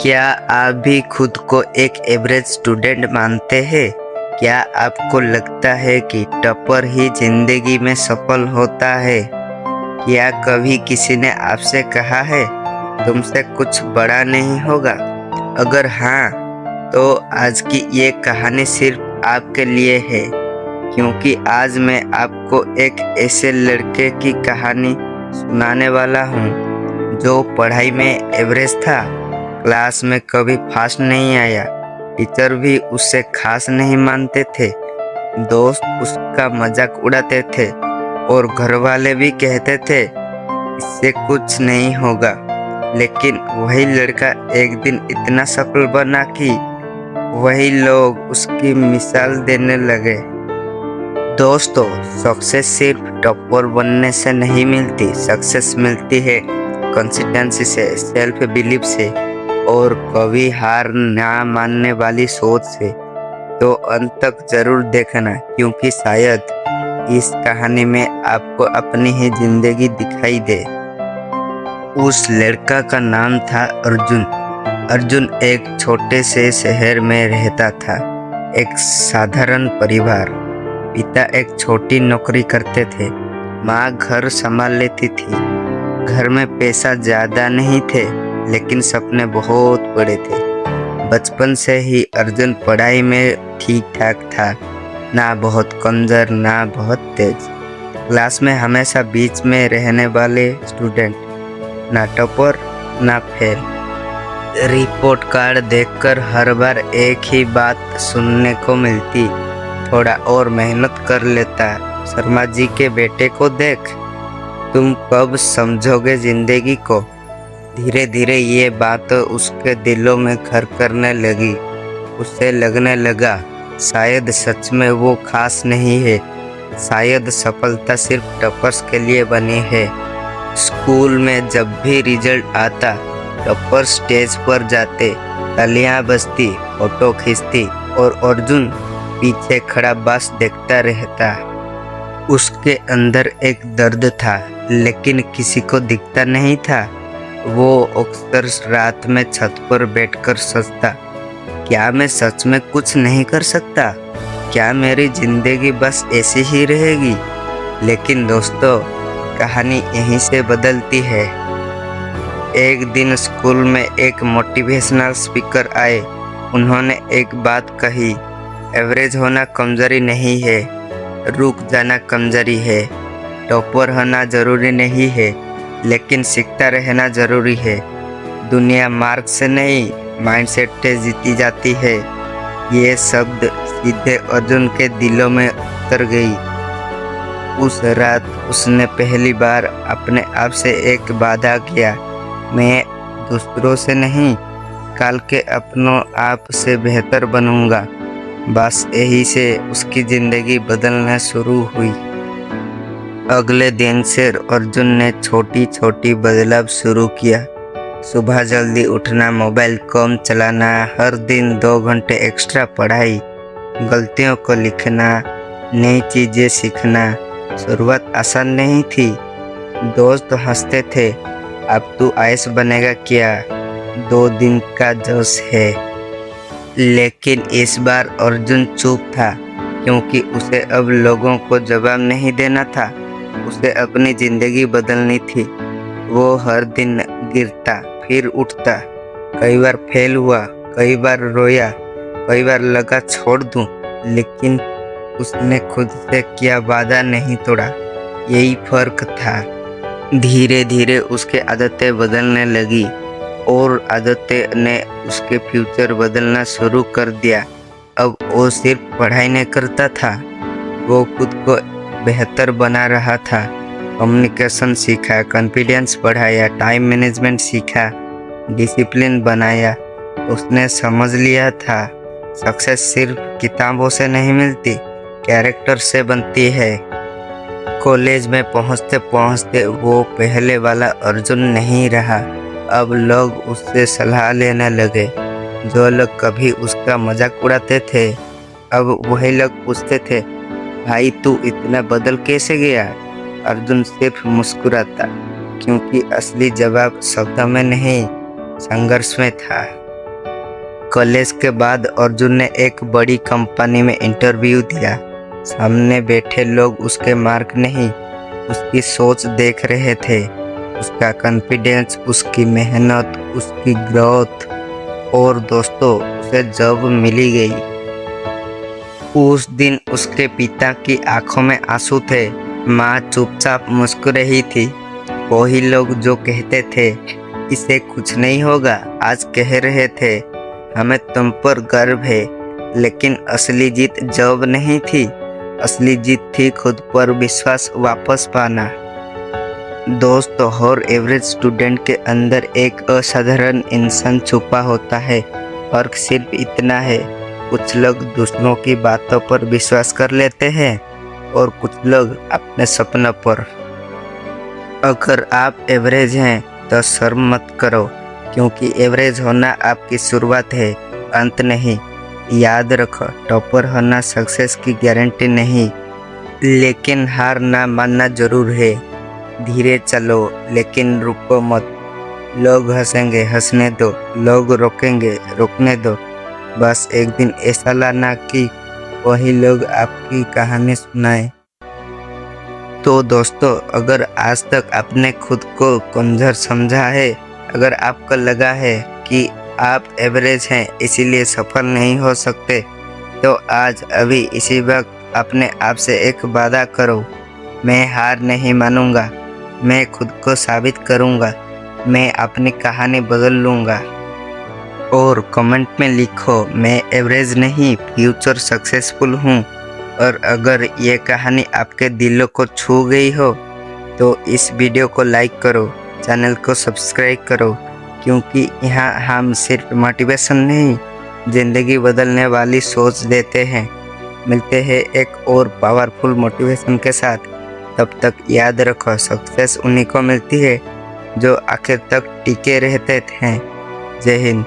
क्या आप भी खुद को एक एवरेज स्टूडेंट मानते हैं? क्या आपको लगता है कि टॉपर ही जिंदगी में सफल होता है? क्या कभी किसी ने आपसे कहा है तुमसे कुछ बड़ा नहीं होगा? अगर हाँ, तो आज की ये कहानी सिर्फ आपके लिए है, क्योंकि आज मैं आपको एक ऐसे लड़के की कहानी सुनाने वाला हूँ जो पढ़ाई में एवरेज था, क्लास में कभी फास्ट नहीं आया, टीचर भी उससे खास नहीं मानते थे, दोस्त उसका मजाक उड़ाते थे और घर वाले भी कहते थे इससे कुछ नहीं होगा। लेकिन वही लड़का एक दिन इतना सफल बना कि वही लोग उसकी मिसाल देने लगे। दोस्तों, सक्सेस सिर्फ टॉपर बनने से नहीं मिलती। सक्सेस मिलती है कंसिस्टेंसी से, सेल्फ बिलीफ से और कभी हार ना मानने वाली सोच से। तो अंत तक जरूर देखना, क्योंकि शायद इस कहानी में आपको अपनी ही जिंदगी दिखाई दे। उस लड़का का नाम था अर्जुन। अर्जुन एक छोटे से शहर में रहता था, एक साधारण परिवार। पिता एक छोटी नौकरी करते थे, माँ घर संभाल लेती थी। घर में पैसा ज्यादा नहीं थे, लेकिन सपने बहुत बड़े थे। बचपन से ही अर्जुन पढ़ाई में ठीक ठाक था, ना बहुत कमजोर ना बहुत तेज। क्लास में हमेशा बीच में रहने वाले स्टूडेंट, ना टॉपर ना फेल। रिपोर्ट कार्ड देखकर हर बार एक ही बात सुनने को मिलती, थोड़ा और मेहनत कर लेता। शर्मा जी के बेटे को देख, तुम कब समझोगे जिंदगी को? धीरे धीरे ये बात उसके दिलों में घर करने लगी। उसे लगने लगा शायद सच में वो खास नहीं है, शायद सफलता सिर्फ टॉपर्स के लिए बनी है। स्कूल में जब भी रिजल्ट आता, टॉपर स्टेज पर जाते, तालियां बजती, फोटो खींचती और अर्जुन पीछे खड़ा बस देखता रहता। उसके अंदर एक दर्द था, लेकिन किसी को दिखता नहीं था। वो अक्सर रात में छत पर बैठकर सोचता, क्या मैं सच में कुछ नहीं कर सकता? क्या मेरी जिंदगी बस ऐसी ही रहेगी? लेकिन दोस्तों, कहानी यहीं से बदलती है। एक दिन स्कूल में एक मोटिवेशनल स्पीकर आए। उन्होंने एक बात कही, एवरेज होना कमजोरी नहीं है, रुक जाना कमजोरी है। टॉपर होना जरूरी नहीं है, लेकिन सीखता रहना जरूरी है। दुनिया मार्क से नहीं, माइंडसेट से जीती जाती है। ये शब्द सीधे अर्जुन के दिलों में उतर गई। उस रात उसने पहली बार अपने आप से एक वादा किया, मैं दूसरों से नहीं, कल के अपनों आप से बेहतर बनूंगा। बस यही से उसकी जिंदगी बदलना शुरू हुई। अगले दिन से अर्जुन ने छोटी छोटी बदलाव शुरू किया। सुबह जल्दी उठना, मोबाइल कम चलाना, हर दिन 2 घंटे एक्स्ट्रा पढ़ाई, गलतियों को लिखना, नई चीजें सीखना। शुरुआत आसान नहीं थी। दोस्त हंसते थे, अब तू आईएएस बनेगा क्या? 2 दिन का जोश है। लेकिन इस बार अर्जुन चुप था, क्योंकि उसे अब लोगों को जवाब नहीं देना था, उसे अपनी जिंदगी बदलनी थी। वो हर दिन गिरता फिर उठता, कई बार फेल हुआ, कई बार रोया, कई बार लगा छोड़ दूं, लेकिन उसने खुद से किया वादा नहीं तोड़ा। यही फर्क था। धीरे धीरे उसकी आदतें बदलने लगी और आदतें ने उसके फ्यूचर बदलना शुरू कर दिया। अब वो सिर्फ पढ़ाई नहीं करता था, वो खुद को बेहतर बना रहा था। कम्युनिकेशन सीखा, कॉन्फिडेंस बढ़ाया, टाइम मैनेजमेंट सीखा, डिसिप्लिन बनाया। उसने समझ लिया था सक्सेस सिर्फ किताबों से नहीं मिलती, कैरेक्टर से बनती है। कॉलेज में पहुंचते पहुंचते वो पहले वाला अर्जुन नहीं रहा। अब लोग उससे सलाह लेने लगे। जो लोग कभी उसका मजाक उड़ाते थे, अब वही लोग पूछते थे, भाई तू इतना बदल कैसे गया? अर्जुन सिर्फ मुस्कुराता, क्योंकि असली जवाब शब्दों में नहीं, संघर्ष में था। कॉलेज के बाद अर्जुन ने एक बड़ी कंपनी में इंटरव्यू दिया। सामने बैठे लोग उसके मार्क नहीं, उसकी सोच देख रहे थे, उसका कॉन्फिडेंस, उसकी मेहनत, उसकी ग्रोथ। और दोस्तों, उसे जॉब मिली गई। उस दिन उसके पिता की आंखों में आंसू थे, माँ चुपचाप मुस्कुरा रही थी। वही लोग जो कहते थे इसे कुछ नहीं होगा, आज कह रहे थे हमें तुम पर गर्व है। लेकिन असली जीत जॉब नहीं थी, असली जीत थी खुद पर विश्वास वापस पाना। दोस्तों, हर एवरेज स्टूडेंट के अंदर एक असाधारण इंसान छुपा होता है। फर्क सिर्फ इतना है, कुछ लोग दूसरों की बातों पर विश्वास कर लेते हैं और कुछ लोग अपने सपनों पर। अगर आप एवरेज हैं तो शर्म मत करो, क्योंकि एवरेज होना आपकी शुरुआत है, अंत नहीं। याद रखो, टॉपर होना सक्सेस की गारंटी नहीं, लेकिन हार ना मानना जरूर है। धीरे चलो, लेकिन रुको मत। लोग हंसेंगे, हंसने दो। लोग रोकेंगे, रोकने दो। बस एक दिन ऐसा लाना कि वही लोग आपकी कहानी सुनाए। तो दोस्तों, अगर आज तक आपने खुद को कमजोर समझा है, अगर आपको लगा है कि आप एवरेज हैं इसीलिए सफल नहीं हो सकते, तो आज अभी इसी वक्त अपने आप से एक वादा करो, मैं हार नहीं मानूंगा, मैं खुद को साबित करूंगा, मैं अपनी कहानी बदल लूंगा। और कमेंट में लिखो, मैं एवरेज नहीं, फ्यूचर सक्सेसफुल हूँ। और अगर ये कहानी आपके दिलों को छू गई हो तो इस वीडियो को लाइक करो, चैनल को सब्सक्राइब करो, क्योंकि यहाँ हम सिर्फ मोटिवेशन नहीं, ज़िंदगी बदलने वाली सोच देते हैं। मिलते हैं एक और पावरफुल मोटिवेशन के साथ। तब तक याद रखो, सक्सेस उन्हीं को मिलती है जो आखिर तक टिके रहते हैं। जय हिंद।